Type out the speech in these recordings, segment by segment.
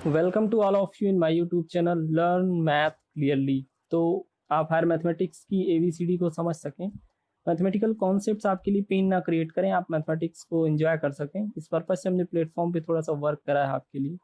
Welcome to all of you in my YouTube channel learn math clearly. तो आप हर mathematics की ABCD को समझ सकें, मैथमेटिकल कॉन्सेप्ट्स आपके लिए पेन ना क्रिएट करें, आप मैथमेटिक्स को एंजॉय कर सकें। इस पर्पज से हमने प्लेटफॉर्म पे थोड़ा सा वर्क करा है आपके लिए।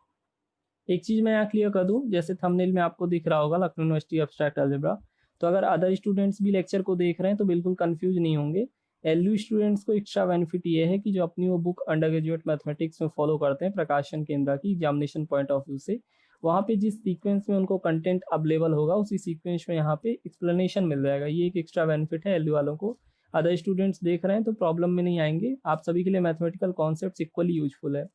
एक चीज़ मैं यहाँ क्लियर कर दूँ, जैसे थंबनेल में आपको दिख रहा होगा लखनऊ यूनिवर्सिटी एब्स्ट्रैक्ट अलजेब्रा, तो अगर अदर स्टूडेंट्स भी लेक्चर को देख रहे हैं तो बिल्कुल कंफ्यूज नहीं होंगे। एलयू स्टूडेंट्स को एक्स्ट्रा बेनिफिट ये है कि जो अपनी वो बुक अंडर ग्रेजुएट मैथमेटिक्स में फॉलो करते हैं प्रकाशन केंद्र की एग्जामिनेशन पॉइंट ऑफ व्यू से, वहाँ पे जिस सीक्वेंस में उनको कंटेंट अवेलेबल होगा उसी सीक्वेंस में यहाँ पे एक्सप्लेनेशन मिल जाएगा। ये एक एक्स्ट्रा बेनिफिट है एलयू वालों को। अदर स्टूडेंट्स देख रहे हैं तो प्रॉब्लम में नहीं आएंगे, आप सभी के लिए मैथमेटिकल कॉन्सेप्ट्स इक्वली यूजफुल है।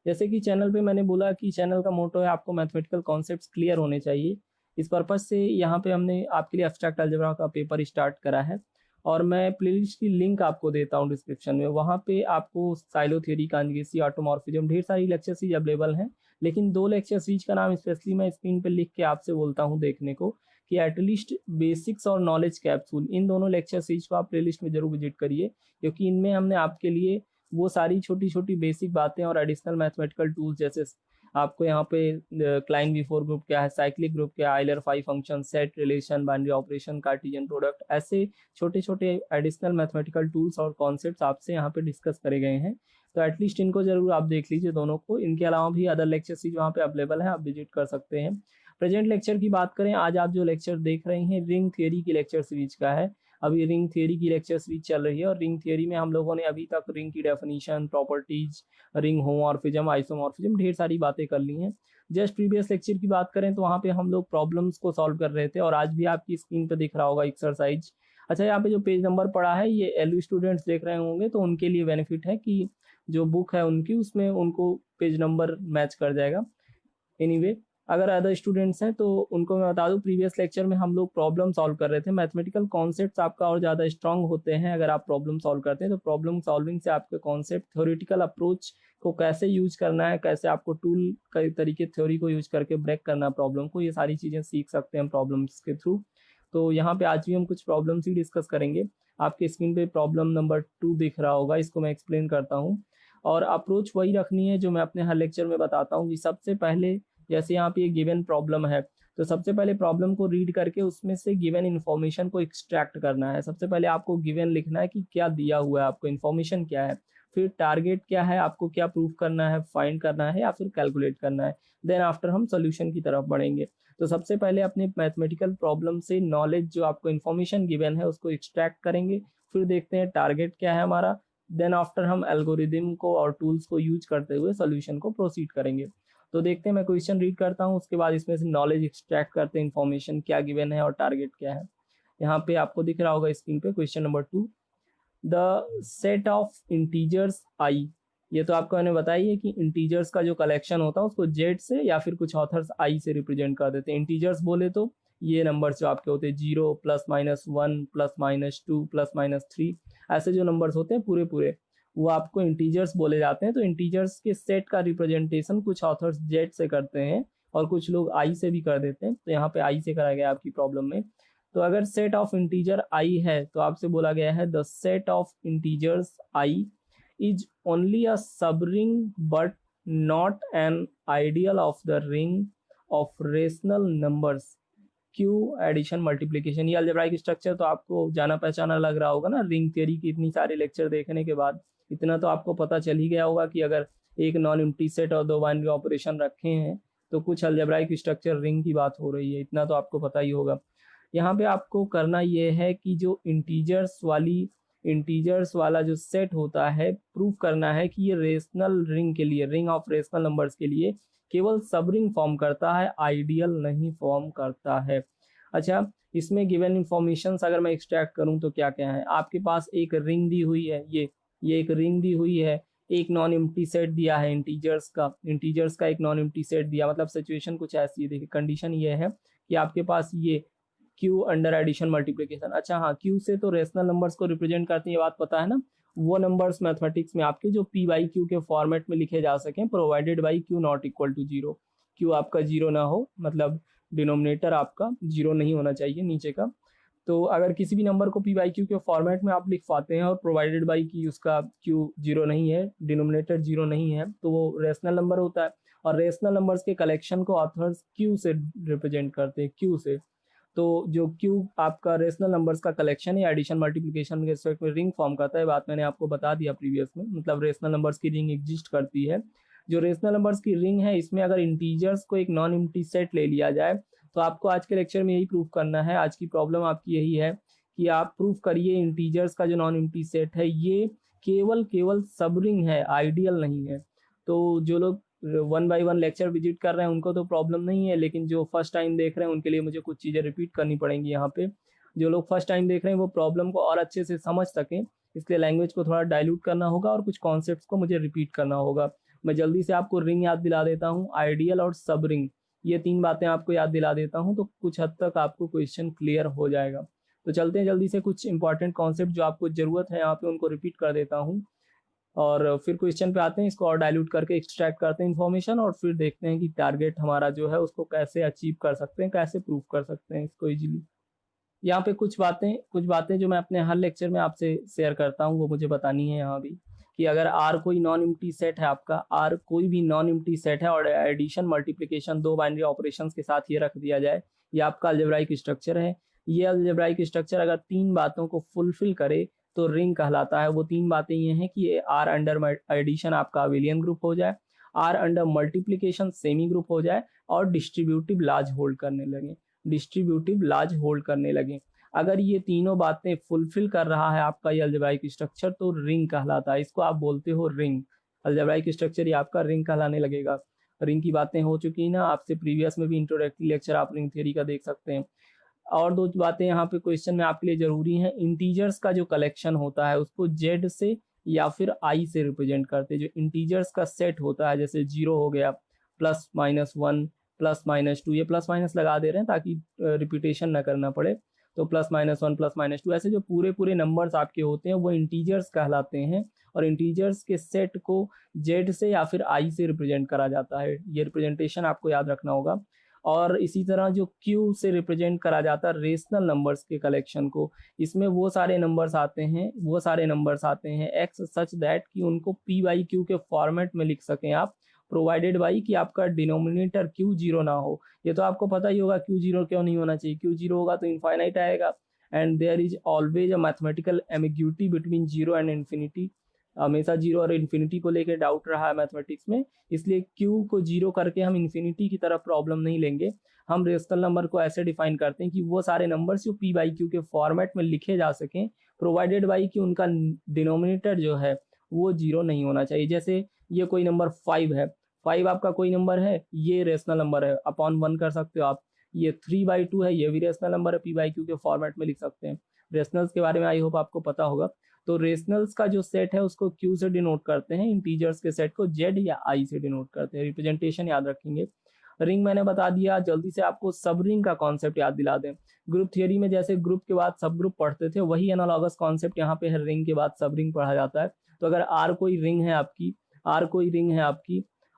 जैसे कि चैनल पे मैंने बोला कि चैनल का मोटो है आपको मैथमेटिकल कॉन्सेप्ट्स क्लियर होने चाहिए। इस पर्पज से यहाँ पे हमने आपके लिए एब्स्ट्रैक्ट अलजेब्रा का पेपर स्टार्ट करा है और मैं प्लेलिस्ट की लिंक आपको देता हूँ डिस्क्रिप्शन में। वहाँ पे आपको साइलो थ्योरी, कांजुगेसी, ऑटोमॉर्फिज्म, ढेर सारी लेक्चर सीरीज अवेलेबल हैं। लेकिन दो लेक्चर सीरीज का नाम स्पेशली मैं स्क्रीन पे लिख के आपसे बोलता हूँ देखने को, कि एटलीस्ट बेसिक्स और नॉलेज कैप्सूल, इन दोनों लेक्चर सीरीज को आप प्लेलिस्ट में जरूर विजिट करिए, क्योंकि इनमें हमने आपके लिए वो सारी छोटी छोटी बेसिक बातें और एडिशनल मैथमेटिकल टूल्स, जैसे आपको यहाँ पे क्लाइन बिफोर ग्रुप क्या है, साइक्लिक ग्रुप क्या है, Euler five function, set relation, binary operation, Cartesian product, ऐसे छोटे छोटे एडिशनल मैथमेटिकल टूल्स और कॉन्सेप्ट्स आपसे यहाँ पे डिस्कस करे गए हैं। तो एटलीस्ट इनको जरूर आप देख लीजिए दोनों को। इनके अलावा भी अदर लेक्चर सीरीज वहाँ पे अवेलेबल है, आप विजिट कर सकते हैं। प्रेजेंट लेक्चर की बात करें, आज आप जो लेक्चर देख रहे हैं रिंग थियरी की लेक्चर सीरीज का है। अभी रिंग थियरी की लेक्चर सीरीज चल रही है और रिंग थियरी में हम लोगों ने अभी तक रिंग की definition, properties, ring homomorphism, isomorphism, ढेर सारी बातें कर ली हैं। जस्ट प्रीवियस लेक्चर की बात करें तो वहाँ पे हम लोग प्रॉब्लम्स को सॉल्व कर रहे थे और आज भी आपकी स्क्रीन पे दिख रहा होगा एक्सरसाइज। अच्छा, यहाँ पे जो पेज नंबर पड़ा है ये एलयू स्टूडेंट्स देख रहे होंगे तो उनके लिए बेनिफिट है कि जो बुक है उनकी, उसमें उनको पेज नंबर मैच कर जाएगा। एनीवे, अगर अदर स्टूडेंट्स हैं तो उनको मैं बता दूं, प्रीवियस लेक्चर में हम लोग प्रॉब्लम सॉल्व कर रहे थे। मैथमेटिकल कॉन्सेप्ट्स आपका और ज़्यादा स्ट्रांग होते हैं अगर आप प्रॉब्लम सॉल्व करते हैं, तो प्रॉब्लम सॉल्विंग से आपके कॉन्सेप्ट, थ्योरेटिकल अप्रोच को कैसे यूज करना है, कैसे आपको टूल कई तरीके थ्योरी को यूज करके ब्रेक करना है प्रॉब्लम को, ये सारी चीज़ें सीख सकते हैं प्रॉब्लम्स के थ्रू। तो यहाँ पे आज भी हम कुछ प्रॉब्लम्स ही डिस्कस करेंगे। आपके स्क्रीन पे प्रॉब्लम नंबर 2 दिख रहा होगा, इसको मैं एक्सप्लेन करता हूँ। और अप्रोच वही रखनी है जो मैं अपने हर लेक्चर में बताता हूँ कि सबसे पहले, जैसे यहाँ पे ये गिवन प्रॉब्लम है, तो सबसे पहले प्रॉब्लम को रीड करके उसमें से गिवन इन्फॉर्मेशन को एक्सट्रैक्ट करना है। सबसे पहले आपको गिवन लिखना है कि क्या दिया हुआ है, आपको इन्फॉर्मेशन क्या है, फिर टारगेट क्या है, आपको क्या प्रूफ करना है, फाइंड करना है या फिर कैलकुलेट करना है। देन आफ्टर हम सोल्यूशन की तरफ बढ़ेंगे। तो सबसे पहले अपने मैथमेटिकल प्रॉब्लम से नॉलेज, जो आपको इन्फॉर्मेशन गिवन है, उसको एक्सट्रैक्ट करेंगे। फिर देखते हैं टारगेट क्या है हमारा। देन आफ्टर हम एल्गोरिदम को और टूल्स को यूज करते हुए सोल्यूशन को प्रोसीड करेंगे। तो देखते हैं, मैं क्वेश्चन रीड करता हूँ, उसके बाद इसमें से नॉलेज एक्सट्रैक्ट करते हैं, इन्फॉर्मेशन क्या गिवन है और टारगेट क्या है। यहाँ पे आपको दिख रहा होगा स्क्रीन पे question number 2, the set of integers आई। ये तो आपको मैंने बताई है कि इंटीजर्स का जो कलेक्शन होता है उसको जेड से या फिर कुछ ऑथर्स आई से रिप्रेजेंट कर देते हैं। इंटीजर्स बोले तो ये नंबर्स जो आपके होते हैं 0 +-1 +-2 +-3, ऐसे जो नंबर्स होते हैं पूरे पूरे, वो आपको इंटीजर्स बोले जाते हैं। तो इंटीजर्स के सेट का रिप्रेजेंटेशन कुछ ऑथर्स जेड से करते हैं और कुछ लोग आई से भी कर देते हैं। तो यहाँ पे आई से कराया गया आपकी प्रॉब्लम में। तो अगर सेट ऑफ इंटीजर आई है तो आपसे बोला गया है the set of integers I is only a subring but not an ideal of the ring of rational numbers Q addition multiplication. ये अलजेब्राइक स्ट्रक्चर तो आपको जाना पहचाना लग रहा होगा ना, रिंग थ्योरी की इतनी सारे लेक्चर देखने के बाद इतना तो आपको पता चल ही गया होगा कि अगर एक नॉन एम्प्टी सेट और दो बाइनरी ऑपरेशन रखे हैं तो कुछ अलजेब्राइक स्ट्रक्चर रिंग की बात हो रही है, इतना तो आपको पता ही होगा। यहाँ पे आपको करना ये है कि जो इंटीजर्स वाला जो सेट होता है, प्रूफ करना है कि ये रेशनल रिंग के लिए, रिंग ऑफ रेशनल नंबर्स के लिए केवल सब रिंग फॉर्म करता है, आइडियल नहीं फॉर्म करता है। अच्छा, इसमें गिवन इंफॉर्मेशन अगर मैं एक्सट्रैक्ट करूं तो क्या क्या है, आपके पास एक रिंग दी हुई है, ये एक रिंग दी हुई है, एक नॉन एम्प्टी सेट दिया है इंटीजर्स का एक नॉन एम्प्टी सेट दिया। मतलब सिचुएशन कुछ ऐसी है, देखिए कंडीशन ये है कि आपके पास ये क्यू अंडर एडिशन मल्टीप्लिकेशन। अच्छा हाँ, क्यू से तो रेशनल नंबर्स को रिप्रेजेंट करते हैं, ये बात पता है ना। वो नंबर्स मैथमेटिक्स में आपके जो पी बाई क्यू के फॉर्मेट में लिखे जा सकें, provided by q not equal to 0। Q आपका 0 ना हो, मतलब डिनोमिनेटर आपका 0 नहीं होना चाहिए नीचे का। तो अगर किसी भी नंबर को पी बाई क्यू के फॉर्मेट में आप लिख पाते हैं और प्रोवाइडेड बाई की उसका क्यू 0 नहीं है, डिनोमिनेटर 0 नहीं है, तो वो रेशनल नंबर होता है। और रेशनल नंबर्स के कलेक्शन को ऑथर्स क्यू से रिप्रेजेंट करते हैं, क्यू से। तो जो क्यू आपका रेशनल नंबर्स का कलेक्शन है, एडिशन मल्टीप्लिकेशन के रिस्पेक्ट में रिंग फॉर्म करता है, बात मैंने आपको बता दिया प्रीवियस में, मतलब रेशनल नंबर्स की रिंग एग्जिस्ट करती है। जो रेशनल नंबर्स की रिंग है, इसमें अगर इंटीजर्स को एक नॉन एम्प्टी सेट ले लिया जाए, तो आपको आज के लेक्चर में यही प्रूफ करना है। आज की प्रॉब्लम आपकी यही है कि आप प्रूफ करिए इंटीजर्स का जो नॉन एम्प्टी सेट है ये केवल सब रिंग है, आइडियल नहीं है। तो जो लोग 1 बाय 1 लेक्चर विजिट कर रहे हैं उनको तो प्रॉब्लम नहीं है, लेकिन जो फर्स्ट टाइम देख रहे हैं उनके लिए मुझे कुछ चीज़ें रिपीट करनी पड़ेंगी यहाँ पे। जो लोग फर्स्ट टाइम देख रहे हैं वो प्रॉब्लम को और अच्छे से समझ सकें, इसलिए लैंग्वेज को थोड़ा डाइल्यूट करना होगा और कुछ कॉन्सेप्ट्स को मुझे रिपीट करना होगा। मैं जल्दी से आपको रिंग याद दिला देता हूँ, आइडियल और सब रिंग, ये 3 बातें आपको याद दिला देता हूँ, तो कुछ हद तक आपको क्वेश्चन क्लियर हो जाएगा। तो चलते हैं जल्दी से, कुछ इंपॉर्टेंट कॉन्सेप्ट जो आपको ज़रूरत है यहाँ पे उनको रिपीट कर देता हूँ और फिर क्वेश्चन पे आते हैं, इसको और डाइल्यूट करके एक्सट्रैक्ट करते हैं इन्फॉर्मेशन और फिर देखते हैं कि टारगेट हमारा जो है उसको कैसे अचीव कर सकते हैं, कैसे प्रूव कर सकते हैं इसको इजीली। यहाँ पे कुछ बातें जो मैं अपने हर लेक्चर में आपसे शेयर करता हूँ वो मुझे बतानी है यहाँ भी, कि अगर आर कोई नॉन एम्प्टी सेट है, आपका आर कोई भी नॉन एम्प्टी सेट है और एडिशन मल्टीप्लिकेशन 2 बाइनरी ऑपरेशंस के साथ ये रख दिया जाए, ये आपका अलजेब्राइक स्ट्रक्चर है। ये अलजेब्राइक स्ट्रक्चर अगर 3 बातों को फुलफिल करे तो रिंग कहलाता है। वो 3 बातें ये हैं कि ये आर अंडर एडिशन आपका अबेलियन ग्रुप हो जाए, R under multiplication semi group हो जाए और डिस्ट्रीब्यूटिव लार्ज होल्ड करने लगे। अगर ये तीनों बातें फुलफिल कर रहा है आपका ये अलजेब्राइक स्ट्रक्चर तो रिंग कहलाता है, इसको आप बोलते हो रिंग। अलजेब्राइक स्ट्रक्चर ये आपका रिंग कहलाने लगेगा। रिंग की बातें हो चुकी ना आपसे, प्रीवियस में भी इंट्रोडक्टरी लेक्चर आप रिंग थ्योरी का देख सकते हैं। और 2 बातें यहाँ पे क्वेश्चन में आपके लिए जरूरी हैं, इंटीजर्स का जो कलेक्शन होता है उसको जेड से या फिर आई से रिप्रेजेंट करते हैं। जो इंटीजर्स का सेट होता है, जैसे 0 हो गया, +-1 +-2, ये प्लस माइनस लगा दे रहे हैं ताकि रिपीटेशन ना करना पड़े, तो +-1 +-2, ऐसे जो पूरे नंबर्स आपके होते हैं वो इंटीजर्स कहलाते हैं और इंटीजर्स के सेट को जेड से या फिर आई से रिप्रेजेंट करा जाता है। ये रिप्रेजेंटेशन आपको याद रखना होगा। और इसी तरह जो क्यू से रिप्रेजेंट करा जाता है रेशनल नंबर्स के कलेक्शन को, इसमें वो सारे नंबर्स आते हैं एक्स सच दैट कि उनको पी बाई क्यू के फॉर्मेट में लिख सकें आप, प्रोवाइडेड बाई कि आपका डिनोमिनेटर क्यू 0 ना हो। ये तो आपको पता ही होगा क्यू 0 क्यों नहीं होना चाहिए, क्यू 0 होगा तो इनफाइनाइट आएगा and there is always a mathematical ambiguity between 0 and infinity. हमेशा 0 और इन्फिनिटी को लेकर डाउट रहा है मैथमेटिक्स में, इसलिए क्यू को 0 करके हम इन्फिनिटी की तरफ प्रॉब्लम नहीं लेंगे। हम रेशनल नंबर को ऐसे डिफाइन करते हैं कि वो सारे नंबर्स जो पी बाई क्यू के फॉर्मेट में लिखे जा सकें, प्रोवाइडेड बाई कि उनका डिनोमिनेटर जो है वो 0 नहीं होना चाहिए। जैसे ये कोई नंबर 5 है, 5 आपका कोई नंबर है, ये रेशनल नंबर है, अपॉन 1 कर सकते हो आप। ये 3/2 है, ये भी रेशनल नंबर है, पी बाई क्यू के फॉर्मेट में लिख सकते हैं। रेशनल्स के बारे में आई होप आपको पता होगा। तो रेशनल्स का जो सेट है उसको क्यू से डिनोट करते हैं, इंटीजर्स के सेट को जेड या आई से डिनोट करते हैं। रिप्रेजेंटेशन याद रखेंगे। रिंग मैंने बता दिया, जल्दी से आपको सब रिंग का कॉन्सेप्ट याद दिला दें। ग्रुप थियरी में जैसे ग्रुप के बाद सब ग्रुप पढ़ते थे, वही एनालॉगस कॉन्सेप्ट यहाँ पे है, रिंग के बाद सब रिंग पढ़ा जाता है। तो अगर आर कोई रिंग है आपकी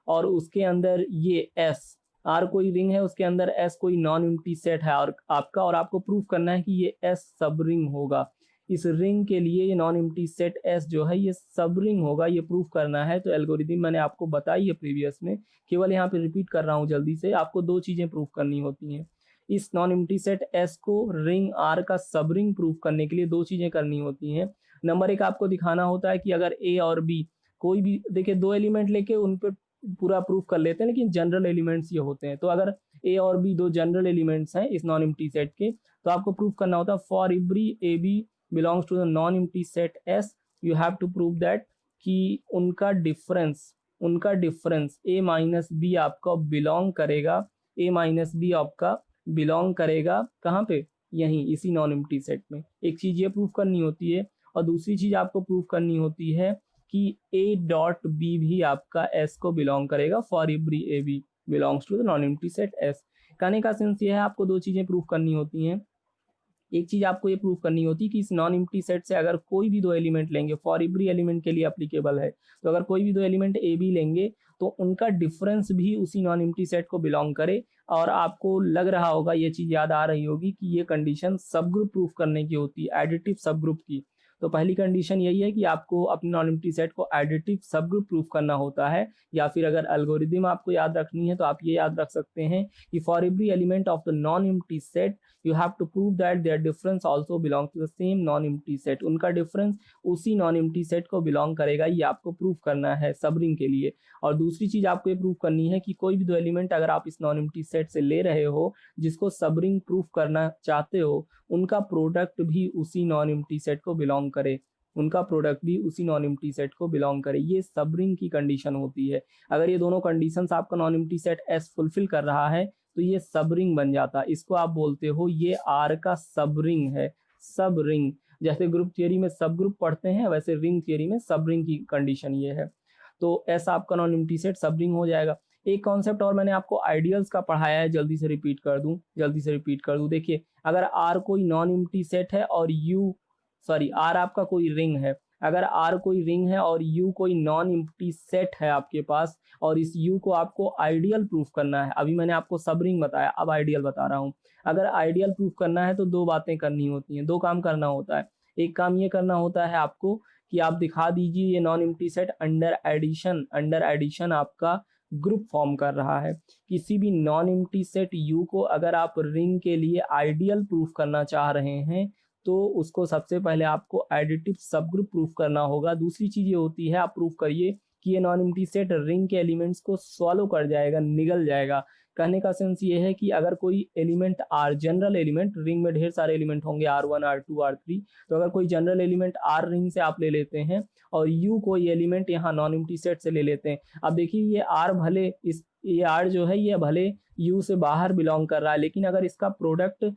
और उसके अंदर ये एस, आर कोई रिंग है उसके अंदर एस कोई नॉन एम्प्टी सेट है और आपको प्रूफ करना है कि ये एस सब रिंग होगा। इस रिंग के लिए ये नॉन एम्प्टी सेट एस जो है ये सब रिंग होगा, ये प्रूफ करना है। तो एल्गोरिथम मैंने आपको बताई है प्रीवियस में, केवल यहाँ पे रिपीट कर रहा हूँ जल्दी से। आपको 2 चीजें प्रूफ करनी होती हैं इस नॉन एम्प्टी सेट एस को रिंग आर का सब रिंग प्रूफ करने के लिए। 2 चीजें करनी होती हैं। नंबर 1, आपको दिखाना होता है कि अगर ए और बी कोई भी, देखिए 2 एलिमेंट लेके उन पर पूरा प्रूफ कर लेते हैं, लेकिन जनरल एलिमेंट्स ये होते हैं। तो अगर ए और बी 2 जनरल एलिमेंट्स हैं इस नॉन एम्प्टी सेट के, तो आपको प्रूफ करना होता है for every a b belongs to the non-empty set S, you have to prove that कि उनका डिफरेंस a माइनस बी आपका बिलोंग करेगा कहाँ पे, यहीं इसी नॉन एम्प्टी सेट में। एक चीज ये प्रूफ करनी होती है और दूसरी चीज आपको प्रूफ करनी होती है कि a डॉट बी भी आपका S को बिलोंग करेगा for every a b belongs to the non empty set S। कहने का सेंस ये है, आपको 2 चीजें प्रूफ करनी होती हैं। एक चीज आपको ये प्रूफ करनी होती है कि इस नॉन एम्प्टी सेट से अगर कोई भी 2 एलिमेंट लेंगे, फॉर एवरी एलिमेंट के लिए एप्लीकेबल है, तो अगर कोई भी 2 एलिमेंट ए बी लेंगे तो उनका डिफरेंस भी उसी नॉन एम्प्टी सेट को बिलोंग करे। और आपको लग रहा होगा, ये चीज याद आ रही होगी कि ये कंडीशन सब ग्रुप प्रूफ करने की होती है, एडिटिव सब ग्रुप की। तो पहली कंडीशन यही है कि आपको अपने नॉन एम्प्टी सेट को एडिटिव सब ग्रुप प्रूफ करना होता है, या फिर अगर एल्गोरिदम आपको याद रखनी है तो आप ये याद रख सकते हैं कि for every element of the non empty set you have to prove that their difference also belong to the same non empty set. उनका डिफरेंस उसी नॉन एम्प्टी सेट को बिलोंग करेगा, ये आपको प्रूफ करना है सब रिंग के लिए। और दूसरी चीज आपको ये प्रूफ करनी है कि कोई भी दो एलिमेंट अगर आप इस नॉन एम्प्टी सेट से ले रहे हो जिसको सब रिंग प्रूफ करना चाहते हो, उनका प्रोडक्ट भी उसी नॉन एम्प्टी सेट को बिलोंग करे, उनका प्रोडक्ट भी उसी नॉन एम्प्टी सेट को बिलोंग करे। ये सब रिंग की कंडीशन होती है। अगर ये दोनों कंडीशंस आपका non empty set S fulfil कर रहा है तो ये सब रिंग बन जाता है। इसको आप बोलते हो ये आर का सब रिंग है। सब रिंग, जैसे ग्रुप थियरी में सब ग्रुप पढ़ते हैं वैसे रिंग थियरी में सब रिंग की कंडीशन ये है। तो ऐसा आपका नॉन एम्प्टी सेट सब रिंग हो जाएगा। एक कॉन्सेप्ट और मैंने आपको आइडियल्स का पढ़ाया है, जल्दी से रिपीट कर दूं। देखिए, अगर आर कोई नॉन एम्प्टी सेट है और आर आपका कोई रिंग है, अगर आर कोई रिंग है और यू कोई नॉन एम्प्टी सेट है आपके पास, और इस यू को आपको आइडियल प्रूफ करना है। अभी मैंने आपको सब रिंग बताया, अब आइडियल बता रहा हूँ। अगर आइडियल प्रूफ करना है तो दो बातें करनी होती हैं, दो काम करना होता है। एक काम ये करना होता है आपको कि आप दिखा दीजिए ये non empty set under addition आपका ग्रुप फॉर्म कर रहा है। किसी भी नॉन एम्प्टी सेट यू को अगर आप रिंग के लिए आइडियल प्रूफ करना चाह रहे हैं तो उसको सबसे पहले आपको एडिटिव सब ग्रुप प्रूफ करना होगा। दूसरी चीज ये होती है, आप प्रूफ करिए कि ये नॉन एम्प्टी सेट रिंग के एलिमेंट्स को सॉल्व कर जाएगा, निगल जाएगा। कहने का सेंस ये है कि अगर कोई element R, general element, ring में ढेर सारे एलिमेंट होंगे R1 R2 R3, तो अगर कोई जनरल एलिमेंट आर रिंग से आप ले लेते हैं और यू कोई एलिमेंट यहाँ नॉन एम्प्टी सेट से ले लेते हैं। अब देखिए ये आर भले ये आर जो है ये भले यू से बाहर बिलोंग कर रहा है, लेकिन अगर इसका प्रोडक्ट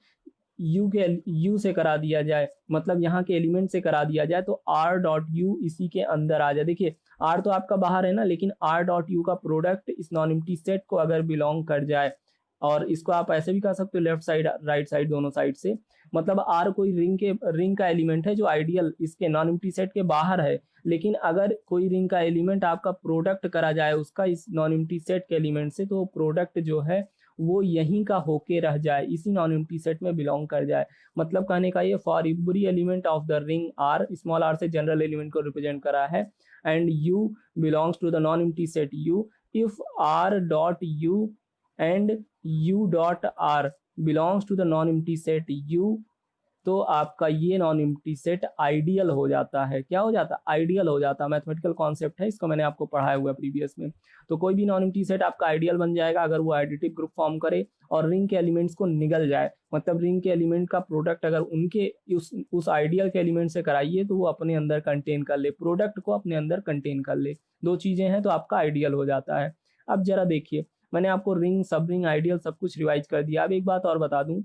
यू से करा दिया जाए, मतलब यहाँ के एलिमेंट से करा दिया जाए, तो आर डॉट यू इसी के अंदर आ जाए। देखिए आर तो आपका बाहर है ना, लेकिन आर डॉट यू का प्रोडक्ट इस नॉन एम्प्टी सेट को अगर बिलोंग कर जाए, और इसको आप ऐसे भी कह सकते हो लेफ्ट साइड राइट साइड दोनों साइड से, मतलब आर कोई रिंग का एलिमेंट है जो आइडियल इसके नॉन एम्प्टी सेट के बाहर है, लेकिन अगर कोई रिंग का एलिमेंट आपका प्रोडक्ट करा जाए उसका इस नॉन एम्प्टी सेट के एलिमेंट से, तो प्रोडक्ट जो है वो यहीं का होके रह जाए, इसी नॉन एम्प्टी सेट में बिलोंग कर जाए। मतलब कहने का ये for every element of the ring R, small R से जनरल एलिमेंट को रिप्रेजेंट करा है, and U belongs to the non empty set U if R dot U and U dot R belongs to the non empty set U, तो आपका ये non empty set ideal हो जाता है। क्या हो जाता है? आइडियल हो जाता है। मैथमेटिकल कॉन्सेप्ट है, इसको मैंने आपको पढ़ाया हुआ है प्रीवियस में। तो कोई भी नॉन एम्प्टी सेट आपका आइडियल बन जाएगा अगर वो एडिटिव ग्रुप फॉर्म करे और रिंग के एलिमेंट्स को निगल जाए। मतलब रिंग के एलिमेंट का प्रोडक्ट अगर उनके उस आइडियल के एलिमेंट से कराइए तो वो अपने अंदर कंटेन कर ले, प्रोडक्ट को अपने अंदर कंटेन कर ले। दो चीजें हैं तो आपका आइडियल हो जाता है। अब जरा देखिए, मैंने आपको रिंग, सब रिंग, आइडियल सब कुछ रिवाइज कर दिया। अब एक बात और बता दूं,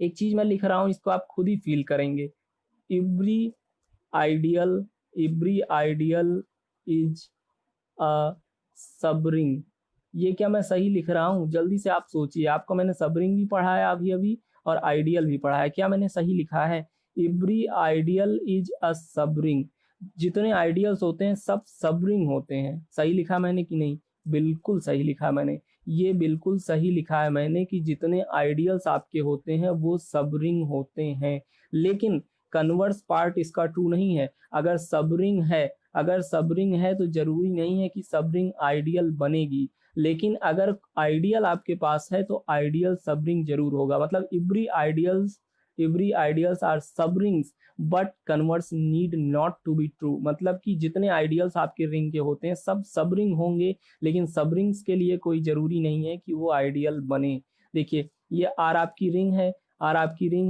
एक चीज मैं लिख रहा हूं, इसको आप खुद ही फील करेंगे। एवरी आइडियल इज अ सब रिंग। ये क्या मैं सही लिख रहा हूं? जल्दी से आप सोचिए। आपको मैंने सब रिंग भी पढ़ाया अभी और आइडियल भी पढ़ाया। क्या मैंने सही लिखा है? एवरी आइडियल इज अ सब रिंग। जितने आइडियल्स होते हैं सब सब रिंग होते हैं। सही लिखा मैंने कि नहीं? बिल्कुल सही लिखा मैंने। ये बिल्कुल सही लिखा है मैंने कि जितने आइडियल्स आपके होते हैं वो सब रिंग होते हैं। लेकिन कन्वर्स पार्ट इसका ट्रू नहीं है। अगर सब रिंग है तो जरूरी नहीं है कि सब रिंग आइडियल बनेगी, लेकिन अगर आइडियल आपके पास है तो आइडियल सब रिंग जरूर होगा। मतलब every ideals are sub rings but converse need not to be true. मतलब कि जितने आइडियल्स आपके रिंग के होते हैं सब रिंग होंगे, लेकिन सब रिंग्स के लिए कोई जरूरी नहीं है कि वो आइडियल बने। देखिए ये आर आपकी रिंग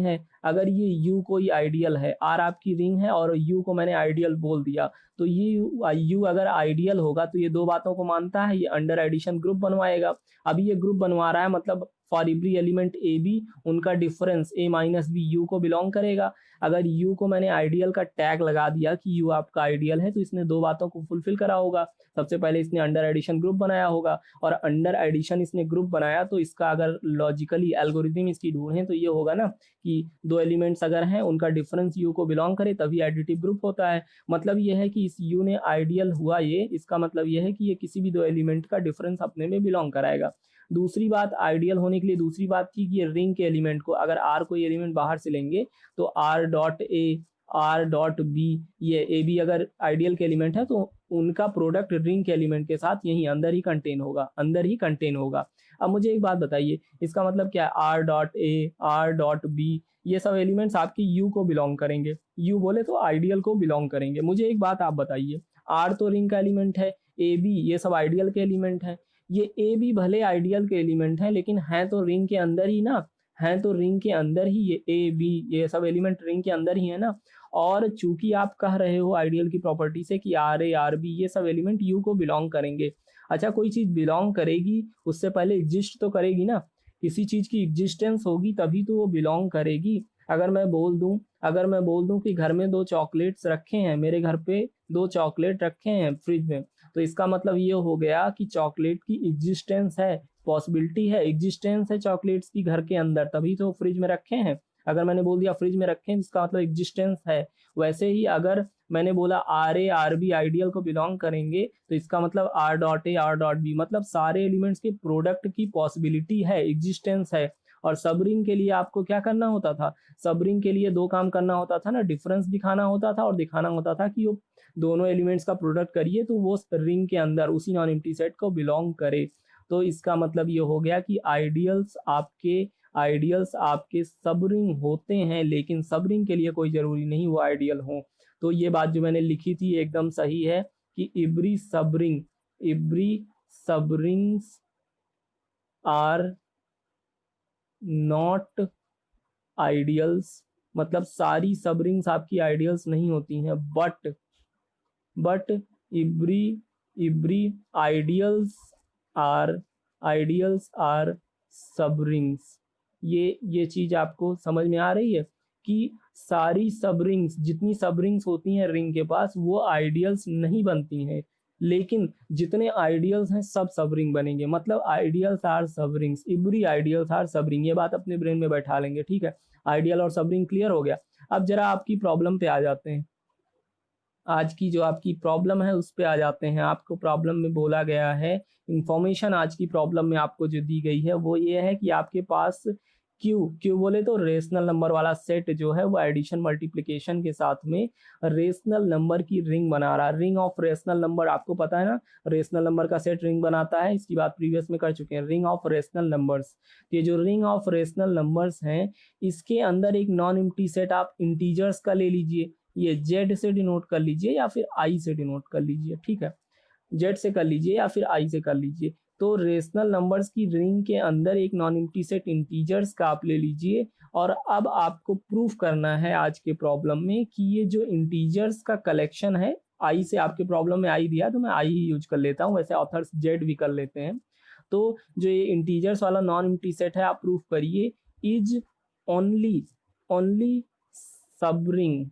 है, अगर ये यू कोई आइडियल है, आर आपकी रिंग है और यू को मैंने आइडियल बोल दिया, तो ये यू अगर आइडियल होगा तो ये दो बातों को मानता है, ये अंडर एडिशन ग्रुप बनवाएगा। अभी ये ग्रुप बनवा रहा है, मतलब for every element A B उनका difference A minus B U को बिलोंग करेगा। अगर यू को मैंने आइडियल का टैग लगा दिया कि यू आपका आइडियल है, तो इसने दो बातों को फुलफिल करा होगा। सबसे पहले इसने अंडर एडिशन ग्रुप बनाया होगा, और अंडर एडिशन इसने ग्रुप बनाया तो इसका अगर लॉजिकली एल्गोरिथम इसकी ढूंढें तो ये होगा ना कि दो एलिमेंट्स अगर हैं उनका डिफरेंस यू को बिलोंग करे तभी एडिटिव ग्रुप होता है। मतलब ये है कि इस यू ने आइडियल हुआ, ये इसका मतलब ये है कि ये किसी भी दो एलिमेंट का डिफरेंस अपने में बिलोंग कराएगा। दूसरी बात आइडियल होने के लिए दूसरी बात थी कि ये रिंग के एलिमेंट को अगर आर कोई एलिमेंट बाहर से लेंगे तो R dot a R dot b, ये ए बी अगर आइडियल के एलिमेंट है तो उनका प्रोडक्ट रिंग के एलिमेंट के साथ यहीं अंदर ही कंटेन होगा, अंदर ही कंटेन होगा। अब मुझे एक बात बताइए, इसका मतलब क्या है? R dot a, R dot b, ये सब एलिमेंट्स आपकी यू को बिलोंग करेंगे। यू बोले तो आइडियल को बिलोंग करेंगे। मुझे एक बात आप बताइए, आर तो रिंग का एलिमेंट है, ए बी ये सब आइडियल के एलिमेंट है। ये ए बी भले आइडियल के एलिमेंट है लेकिन है तो रिंग के अंदर ही ना, है तो रिंग के अंदर ही, ये ए बी ये सब एलिमेंट रिंग के अंदर ही है ना। और चूंकि आप कह रहे हो आइडियल की प्रॉपर्टी से कि आर ए आर बी ये सब एलिमेंट यू को बिलोंग करेंगे। अच्छा, कोई चीज बिलोंग करेगी उससे पहले एग्जिस्ट तो करेगी ना, किसी चीज की एग्जिस्टेंस होगी तभी तो वो बिलोंग करेगी। अगर मैं बोल दूं कि घर में 2 चॉकलेट्स रखे हैं, मेरे घर पे 2 चॉकलेट रखे हैं फ्रिज में, तो इसका मतलब ये हो गया कि चॉकलेट की एग्जिस्टेंस है, पॉसिबिलिटी है, एग्जिस्टेंस है चॉकलेट्स की घर के अंदर, तभी तो फ्रिज में रखे हैं। अगर मैंने बोल दिया फ्रिज में रखे हैं इसका मतलब एग्जिस्टेंस है। वैसे ही अगर मैंने बोला R a R b ideal को बिलोंग करेंगे तो इसका मतलब R dot a R dot b मतलब सारे एलिमेंट्स के प्रोडक्ट की पॉसिबिलिटी है, एग्जिस्टेंस है। और सब रिंग के लिए आपको क्या करना होता था? सब रिंग के लिए 2 काम करना होता था ना, डिफरेंस दिखाना होता था और दिखाना होता था कि वो दोनों एलिमेंट्स का प्रोडक्ट करिए तो वो रिंग के अंदर उसी नॉन एम्प्टी सेट को बिलोंग करे। तो इसका मतलब ये हो गया कि आइडियल्स आपके सब रिंग होते हैं लेकिन सब रिंग के लिए कोई जरूरी नहीं वो आइडियल हो। तो ये बात जो मैंने लिखी थी एकदम सही है कि एवरी सब रिंग्स आर नॉट आइडियल्स, मतलब सारी सब रिंग्स आपकी आइडियल्स नहीं होती हैं, but every ideals are sub rings. ये चीज आपको समझ में आ रही है कि सारी सब रिंग्स, जितनी सब रिंग्स होती हैं रिंग के पास वो आइडियल्स नहीं बनती हैं, लेकिन जितने आइडियल्स हैं सब रिंग बनेंगे। मतलब ideals are sub rings, every ideals are सब रिंग। ये बात अपने ब्रेन में बैठा लेंगे, ठीक है? आइडियल और सब रिंग क्लियर हो गया। अब जरा आपकी प्रॉब्लम पे आ जाते हैं, आज की जो आपकी प्रॉब्लम है उस पे आ जाते हैं। आपको प्रॉब्लम में बोला गया है, इंफॉर्मेशन आज की प्रॉब्लम में आपको जो दी गई है वो ये है कि आपके पास क्यू बोले तो रेशनल नंबर वाला सेट जो है वो एडिशन मल्टीप्लिकेशन के साथ में रेशनल नंबर की रिंग बना रहा है। रिंग ऑफ रेशनल नंबर आपको पता है ना, रेशनल नंबर का सेट रिंग बनाता है, इसकी बात प्रीवियस में कर चुके हैं। रिंग ऑफ रेशनल नंबर्स, ये जो रिंग ऑफ रेशनल नंबर्स हैं इसके अंदर एक नॉन एम्प्टी सेट आप इंटीजर्स का ले लीजिए, ये जेड से डिनोट कर लीजिए या फिर आई से डिनोट कर लीजिए, ठीक है? जेड से कर लीजिए या फिर आई से कर लीजिए। तो रेशनल नंबर्स की रिंग के अंदर एक नॉन एम्प्टी सेट इंटीजर्स का आप ले लीजिए और अब आपको प्रूफ करना है आज के प्रॉब्लम में कि ये जो इंटीजर्स का कलेक्शन है, आई से आपके प्रॉब्लम में आई दिया तो मैं आई ही यूज कर लेता हूँ, वैसे ऑथर्स जेड भी कर लेते हैं। तो जो ये इंटीजर्स वाला नॉन एम्प्टी सेट है आप प्रूफ करिए इज ओनली सब रिंग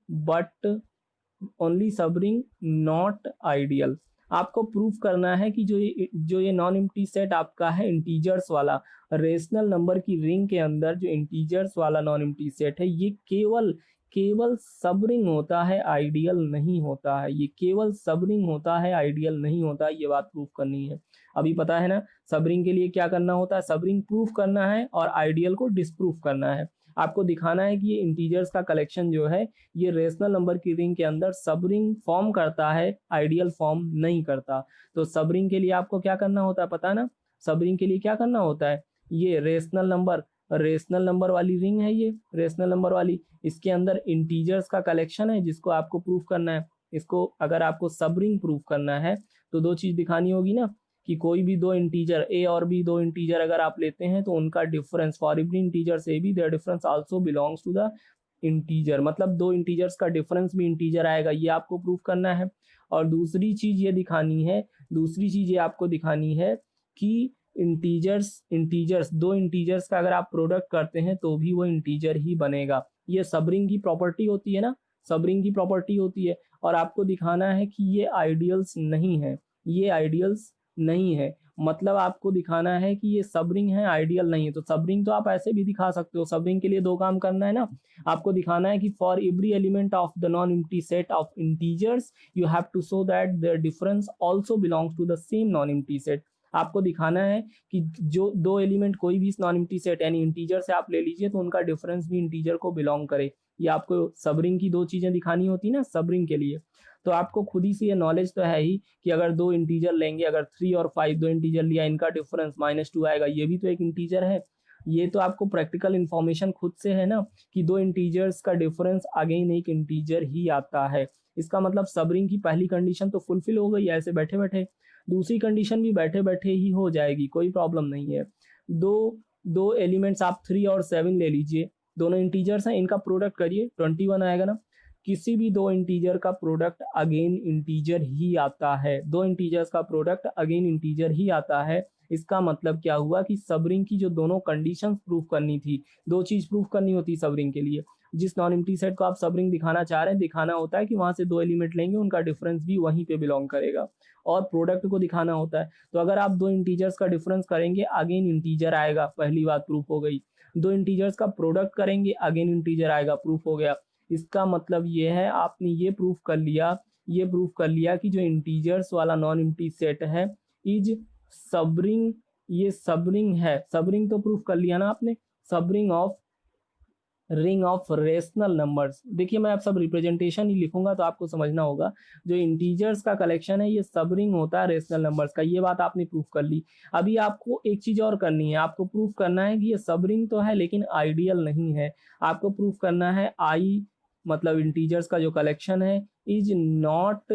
बट ओनली सब रिंग नॉट आइडियल। आपको प्रूफ करना है कि जो ये नॉन एम्प्टी सेट आपका है इंटीजर्स वाला, रेशनल नंबर की रिंग के अंदर जो इंटीजर्स वाला नॉन एम्प्टी सेट है ये केवल सब रिंग होता है, आइडियल नहीं होता है। ये केवल सब रिंग होता है, आइडियल नहीं होता है, ये बात प्रूफ करनी है। अभी पता है ना सब रिंग के लिए क्या करना होता है? सब रिंग प्रूफ करना है और आइडियल को डिसप्रूफ करना है। आपको दिखाना है कि ये इंटीजर्स का कलेक्शन जो है ये रेशनल नंबर की रिंग के अंदर सब रिंग फॉर्म करता है, आइडियल फॉर्म नहीं करता। तो सब रिंग के लिए आपको क्या करना होता है पता है ना? सब रिंग के लिए क्या करना होता है? ये रेशनल नंबर वाली रिंग है, ये रेशनल नंबर वाली, इसके अंदर इंटीजर्स का कलेक्शन है जिसको आपको प्रूफ करना है। इसको अगर आपको सब रिंग प्रूफ करना है तो 2 चीज दिखानी होगी ना, कि कोई भी 2 इंटीजर ए और बी, 2 इंटीजर अगर आप लेते हैं तो उनका difference for every integer A B their difference also belongs to the integer, मतलब 2 इंटीजर्स का डिफरेंस भी इंटीजर आएगा, ये आपको प्रूफ करना है। और दूसरी चीज ये आपको दिखानी है कि इंटीजर्स 2 इंटीजर्स का अगर आप प्रोडक्ट करते हैं तो भी वो इंटीजर ही बनेगा। ये सब रिंग की प्रॉपर्टी होती है ना, सब रिंग की प्रॉपर्टी होती है। और आपको दिखाना है कि ये आइडियल्स नहीं है, मतलब आपको दिखाना है कि ये सब रिंग है, आइडियल नहीं है। तो सब रिंग तो आप ऐसे भी दिखा सकते हो, सब रिंग के लिए 2 काम करना है ना। आपको दिखाना है कि for every element of the non empty set of integers you have to show that their difference also belongs to the same non empty set. आपको दिखाना है कि जो दो एलिमेंट कोई भी नॉन एम्प्टी सेट यानी इंटीजर से आप ले लीजिए तो उनका डिफरेंस भी इंटीजर को बिलोंग करे। ये आपको सबरिंग की दो चीजें दिखानी होती ना सबरिंग के लिए। तो आपको खुद ही से ये नॉलेज तो है ही कि अगर दो इंटीजर लेंगे, अगर 3 और 5 दो इंटीजर लिया, इनका डिफरेंस -2 आएगा, ये भी तो एक इंटीजर है। ये तो आपको प्रैक्टिकल इन्फॉर्मेशन खुद से है ना कि दो इंटीजर्स का डिफरेंस अगेन एक इंटीजर ही आता है। इसका मतलब सबरिंग की पहली कंडीशन तो फुलफिल हो गई ऐसे बैठे बैठे, दूसरी कंडीशन भी बैठे बैठे ही हो जाएगी, कोई प्रॉब्लम नहीं है। दो दो एलिमेंट्स आप 3 और 7 ले लीजिए, दोनों इंटीजर्स हैं, इनका प्रोडक्ट करिए 21 आएगा ना। किसी भी दो इंटीजर का प्रोडक्ट अगेन इंटीजर ही आता है, दो इंटीजर्स का प्रोडक्ट अगेन इंटीजर ही आता है। इसका मतलब क्या हुआ कि सबरिंग की जो दोनों कंडीशंस प्रूव करनी थी, दो चीज प्रूव करनी होती है सबरिंग के लिए। जिस नॉन एम्प्टी सेट को आप सबरिंग दिखाना चाह रहे हैं, दिखाना होता है कि वहां से दो एलिमेंट लेंगे, उनका डिफरेंस भी वहीं पे बिलोंग करेगा, और प्रोडक्ट को दिखाना होता है। तो अगर आप दो इंटीजर्स का डिफरेंस करेंगे अगेन इंटीजर आएगा, पहली बात प्रूफ हो गई। दो इंटीजर्स का प्रोडक्ट करेंगे अगेन इंटीजर आएगा, प्रूफ हो गया। इसका मतलब ये है आपने ये प्रूफ कर लिया, ये प्रूफ कर लिया कि जो इंटीजर्स वाला नॉन एम्प्टी सेट है इज सबरिंग, ये सबरिंग है। सबरिंग तो प्रूफ कर लिया ना आपने, subring of ring of rational numbers. देखिए मैं आप सब रिप्रेजेंटेशन ही लिखूंगा तो आपको समझना होगा, जो इंटीजर्स का कलेक्शन है ये सब रिंग होता है रेशनल नंबर्स का। ये बात आपने प्रूफ कर ली। अभी आपको एक चीज और करनी है, आपको प्रूफ करना है कि ये सब रिंग तो है लेकिन आइडियल नहीं है। आपको प्रूफ करना है आई मतलब इंटीजर्स का जो कलेक्शन है is not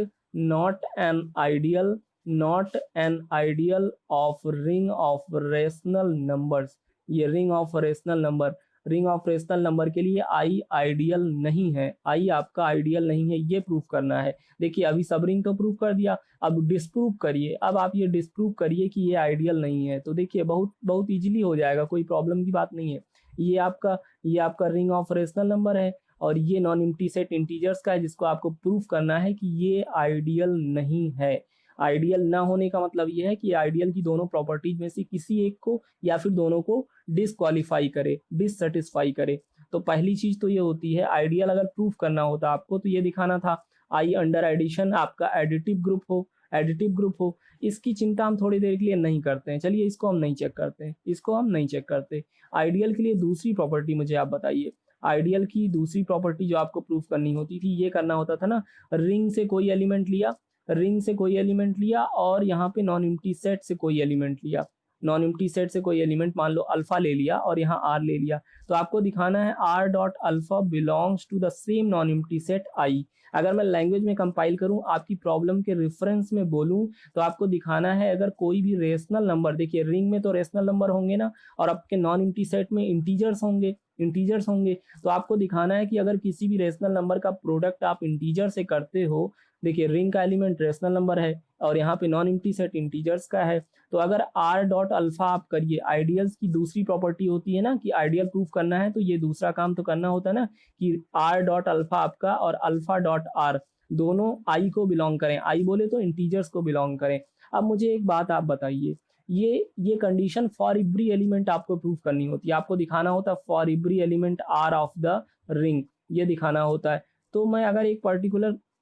an ideal, not an ideal of ring of rational numbers. ये ring of rational number, ring of rational number के लिए आई आइडियल नहीं है, आई आपका आइडियल नहीं है, ये प्रूफ करना है। देखिए अभी सब रिंग तो प्रूफ कर दिया, अब डिस्प्रूव करिए। अब आप ये डिस्प्रूव करिए कि ये आइडियल नहीं है। तो देखिए बहुत बहुत इजीली हो जाएगा, कोई प्रॉब्लम की बात नहीं है। ये आपका रिंग ऑफ रेशनल नंबर है और ये नॉन एम्प्टी सेट इंटीजर्स का है, जिसको आपको प्रूफ करना है कि ये आइडियल नहीं है। आइडियल ना होने का मतलब ये है कि आइडियल की दोनों प्रॉपर्टीज में से किसी एक को या फिर दोनों को डिसक्वालीफाई करे, डिससेटिस्फाई करे। तो पहली चीज तो ये होती है, आइडियल अगर प्रूफ करना होता आपको तो ये दिखाना था आई अंडर एडिशन आपका एडिटिव ग्रुप हो, एडिटिव ग्रुप हो। इसकी चिंता हम थोड़ी देर के लिए नहीं करते हैं, चलिए इसको हम नहीं चेक करते हैं, इसको हम नहीं चेक करते। आइडियल के लिए दूसरी प्रॉपर्टी मुझे आप बताइए, आइडियल की दूसरी प्रॉपर्टी जो आपको प्रूफ करनी होती थी, ये करना होता था ना, रिंग से कोई एलिमेंट लिया, रिंग से कोई एलिमेंट लिया और यहाँ पे नॉन एम्प्टी सेट से कोई एलिमेंट लिया, नॉन एम्प्टी सेट से कोई एलिमेंट मान लो अल्फा ले लिया और यहाँ आर ले लिया। तो आपको दिखाना है R dot alpha belongs to the same non empty set I. अगर मैं लैंग्वेज में कंपाइल करूं, आपकी प्रॉब्लम के रेफरेंस में बोलूं, तो आपको दिखाना है अगर कोई भी रेशनल नंबर, देखिए रिंग में तो रेशनल नंबर होंगे ना, और आपके नॉन एम्प्टी सेट में इंटीजर्स होंगे, इंटीजर्स होंगे। तो आपको दिखाना है कि अगर किसी भी रेशनल नंबर का प्रोडक्ट आप इंटीजर से करते हो, देखिए रिंग का एलिमेंट रेशनल नंबर है और यहाँ पे नॉन एम्प्टी सेट इंटीजर्स का है, तो अगर आर डॉट अल्फा आप करिए, आइडियल्स की दूसरी प्रॉपर्टी होती है ना कि आइडियल प्रूफ करना है तो ये दूसरा काम तो करना होता है ना कि आर डॉट अल्फा आपका और अल्फा डॉट आर दोनों आई को बिलोंग करें, आई बोले तो इंटीजर्स को बिलोंग करें। अब मुझे एक बात आप बताइए, ये कंडीशन फॉर एवरी एलिमेंट आपको प्रूफ करनी होती है, आपको दिखाना होता है for every element R of the ring, ये दिखाना होता है। तो मैं अगर एक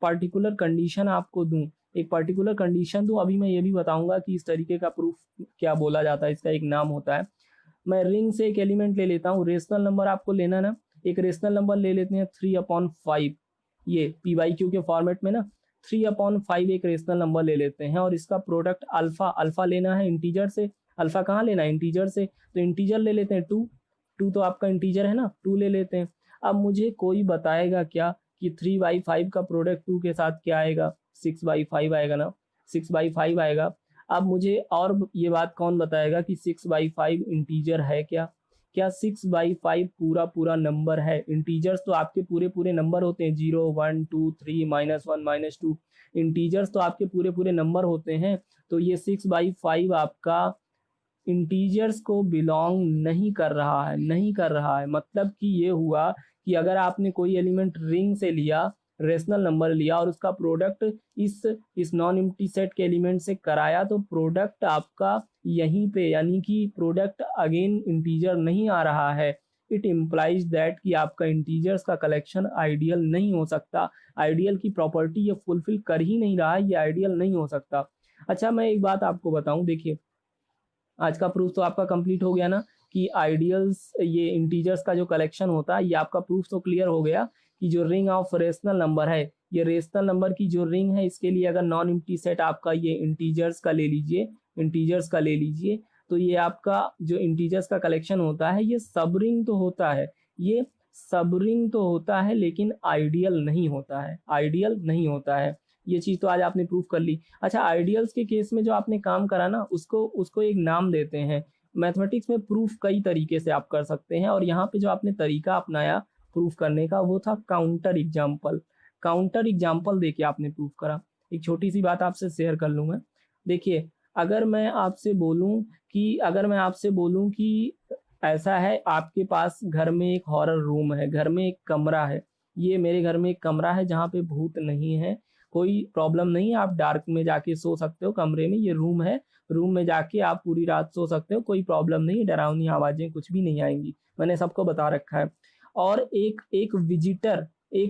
पर्टिकुलर कंडीशन आपको दूं, एक पर्टिकुलर कंडीशन दूं, अभी मैं ये भी बताऊंगा कि इस तरीके का प्रूफ क्या बोला जाता है, इसका एक नाम होता है। मैं रिंग से एक एलिमेंट ले लेता हूँ, रेशनल नंबर आपको लेना ना, एक रेशनल नंबर ले लेते हैं 3/5, ये पी बाई क्यू के फॉर्मेट में ना 3/5 एक रेशनल नंबर ले लेते हैं और इसका प्रोडक्ट अल्फा, अल्फा लेना है इंटीजर से, अल्फा कहाँ लेना है इंटीजर से, तो इंटीजर ले लेते हैं 2, 2 तो आपका इंटीजर है ना, 2 ले लेते हैं। अब मुझे कोई बताएगा क्या कि 3/5 का प्रोडक्ट 2 के साथ क्या आएगा, 6/5 आएगा ना, 6/5 आएगा। अब मुझे और ये बात कौन बताएगा कि 6/5 इंटीजर है क्या, क्या 6/5 पूरा नंबर है। इंटीजर्स तो आपके पूरे नंबर होते हैं, 0 1 2 3 -1 -2, इंटीजर्स तो आपके पूरे नंबर होते हैं। तो ये 6/5 आपका इंटीजर्स को बिलोंग नहीं कर रहा है, नहीं कर रहा है। मतलब कि ये हुआ कि अगर आपने कोई एलिमेंट रिंग से लिया, रेशनल नंबर लिया और उसका प्रोडक्ट इस नॉन एम्प्टी सेट के एलिमेंट से कराया, तो प्रोडक्ट आपका यहीं पे, यानी कि प्रोडक्ट अगेन इंटीजर नहीं आ रहा है। इट इम्प्लाइज दैट कि आपका इंटीजर्स का कलेक्शन आइडियल नहीं हो सकता, आइडियल की प्रॉपर्टी ये फुलफिल कर ही नहीं रहा है, ये आइडियल नहीं हो सकता। अच्छा मैं एक बात आपको बताऊं, देखिए आज का प्रूफ तो आपका कंप्लीट हो गया ना कि आइडियल्स ये इंटीजर्स का जो कलेक्शन होता है, ये आपका प्रूफ तो क्लियर हो गया कि जो रिंग ऑफ रेशनल नंबर है, ये रेशनल नंबर की जो रिंग है, इसके लिए अगर नॉन एम्प्टी सेट आपका ये इंटीजर्स का ले लीजिए, इंटीजर्स का ले लीजिए, तो ये आपका जो इंटीजर्स का कलेक्शन होता है, ये सब रिंग तो होता है, ये सब रिंग तो होता है, लेकिन आइडियल नहीं होता है, आइडियल नहीं होता है। ये चीज़ तो आज आपने प्रूफ कर ली। अच्छा, आइडियल्स के केस में जो आपने काम करा ना, उसको उसको एक नाम देते हैं। मैथमेटिक्स में प्रूफ कई तरीके से आप कर सकते हैं, और यहाँ पे जो आपने तरीका अपनाया प्रूफ करने का, वो था काउंटर एग्जाम्पल। काउंटर एग्जाम्पल देके आपने प्रूफ करा। एक छोटी सी बात आपसे शेयर कर लूँ मैं। देखिए, अगर मैं आपसे बोलूँ कि ऐसा है, आपके पास घर में एक हॉरर रूम है, घर में एक कमरा है, ये मेरे घर में एक कमरा है जहाँ पे भूत नहीं है, कोई प्रॉब्लम नहीं है, आप डार्क में जाके सो सकते हो कमरे में, ये रूम है, रूम में जाके आप पूरी रात सो सकते हो, कोई प्रॉब्लम नहीं, डरावनी आवाज़ें कुछ भी नहीं आएँगी, मैंने सबको बता रखा है। और एक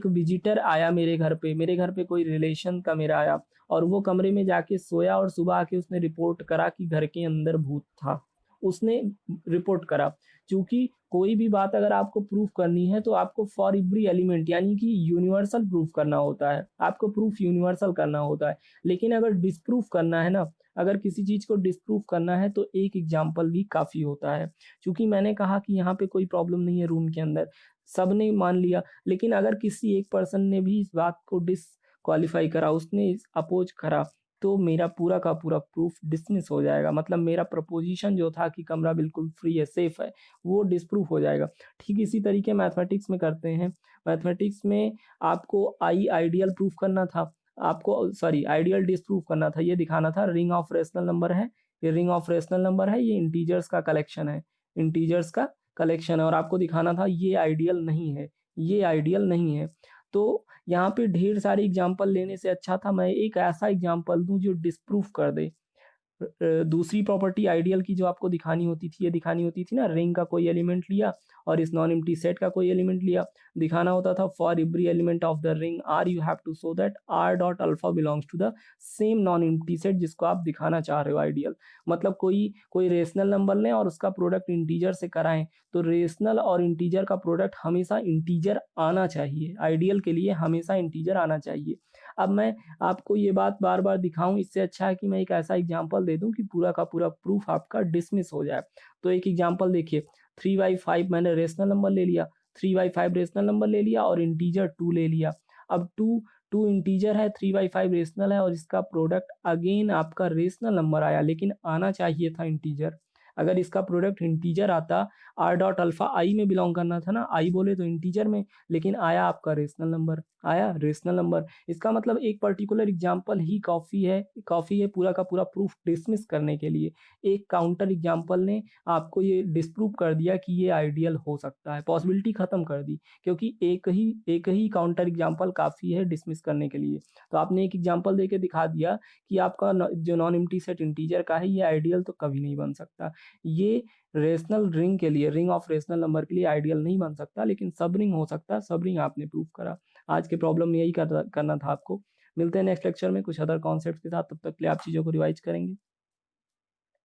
विजिटर आया मेरे घर पे कोई रिलेशन का मेरा आया, और वो कमरे में जाके सोया, और सुबह आके उसने रिपोर्ट करा कि घर के अंदर भूत था। उसने रिपोर्ट करा। चूँकि कोई भी बात अगर आपको प्रूफ करनी है, तो आपको फॉर एवरी एलिमेंट यानी कि यूनिवर्सल प्रूफ करना होता है। आपको प्रूफ यूनिवर्सल करना होता है। लेकिन अगर डिस्प्रूफ करना है ना, अगर किसी चीज़ को डिस्प्रूफ करना है, तो एक एग्ज़ाम्पल भी काफ़ी होता है। चूँकि मैंने कहा कि यहाँ पे कोई प्रॉब्लम नहीं है रूम के अंदर, सबने मान लिया, लेकिन अगर किसी एक पर्सन ने भी इस बात को डिसक्वालीफाई करा, उसने अपोज़ करा, तो मेरा पूरा का पूरा प्रूफ डिसमिस हो जाएगा। मतलब मेरा प्रपोज़िशन जो था कि कमरा बिल्कुल फ्री है, सेफ है, वो डिसप्रूफ हो जाएगा। ठीक इसी तरीके मैथमेटिक्स में करते हैं। मैथमेटिक्स में आपको आइडियल प्रूफ करना था, आपको सॉरी आइडियल डिसप्रूफ करना था। ये दिखाना था रिंग ऑफ रेशनल नंबर है, ये रिंग ऑफ रेशनल नंबर है, ये इंटीजर्स का कलेक्शन है, इंटीजर्स का कलेक्शन है, और आपको दिखाना था ये आइडियल नहीं है, ये आइडियल नहीं है। तो यहाँ पे ढेर सारे एग्जाम्पल लेने से अच्छा था मैं एक ऐसा एग्जाम्पल दूँ जो डिसप्रूफ कर दे। दूसरी प्रॉपर्टी आइडियल की जो आपको दिखानी होती थी, ये दिखानी होती थी ना, रिंग का कोई एलिमेंट लिया और इस नॉन एम्प्टी सेट का कोई एलिमेंट लिया, दिखाना होता था for every element of the ring R you have to show that R dot alpha belongs to the same non empty set जिसको आप दिखाना चाह रहे हो आइडियल। मतलब कोई रेशनल नंबर लें और उसका प्रोडक्ट इंटीजर से कराएं, तो रेशनल और इंटीजर का प्रोडक्ट हमेशा इंटीजर आना चाहिए, आइडियल के लिए हमेशा इंटीजर आना चाहिए। अब मैं आपको ये बात बार-बार दिखाऊँ, इससे अच्छा है कि मैं एक ऐसा एग्जांपल दे दूँ कि पूरा का पूरा प्रूफ आपका डिसमिस हो जाए। तो एक एग्जांपल देखिए, 3/5 मैंने रेशनल नंबर ले लिया, 3/5 रेशनल नंबर ले लिया और इंटीजर 2 ले लिया। अब 2 इंटीजर है, 3/5 रेशनल है, और इसका प्रोडक्ट अगेन आपका रेशनल नंबर आया, लेकिन आना चाहिए था इंटीजर। अगर इसका प्रोडक्ट इंटीजर आता, r डॉट अल्फा i में बिलॉन्ग करना था ना, i बोले तो इंटीजर में, लेकिन आया आपका रेशनल नंबर, आया रेशनल नंबर। इसका मतलब एक पर्टिकुलर एग्जांपल ही काफ़ी है पूरा का पूरा प्रूफ डिसमिस करने के लिए। एक काउंटर एग्जांपल ने आपको ये डिस्प्रूव कर दिया कि ये आइडियल हो सकता है, पॉसिबिलिटी खत्म कर दी, क्योंकि एक ही काउंटर एग्जांपल काफ़ी है डिसमिस करने के लिए। तो आपने एक एग्जांपल देके दिखा दिया कि आपका जो नॉन एम्प्टी सेट इंटीजर का है, ये आइडियल तो कभी नहीं बन सकता। ये रेशनल रिंग के लिए, रिंग ऑफ रेशनल नंबर के लिए आइडियल नहीं बन सकता, लेकिन सब रिंग हो सकता है, सब रिंग आपने प्रूव करा। आज के प्रॉब्लम में यही करना था आपको। मिलते हैं नेक्स्ट लेक्चर में कुछ अदर कॉन्सेप्ट्स के साथ, तब तक के लिए आप चीज़ों को रिवाइज करेंगे।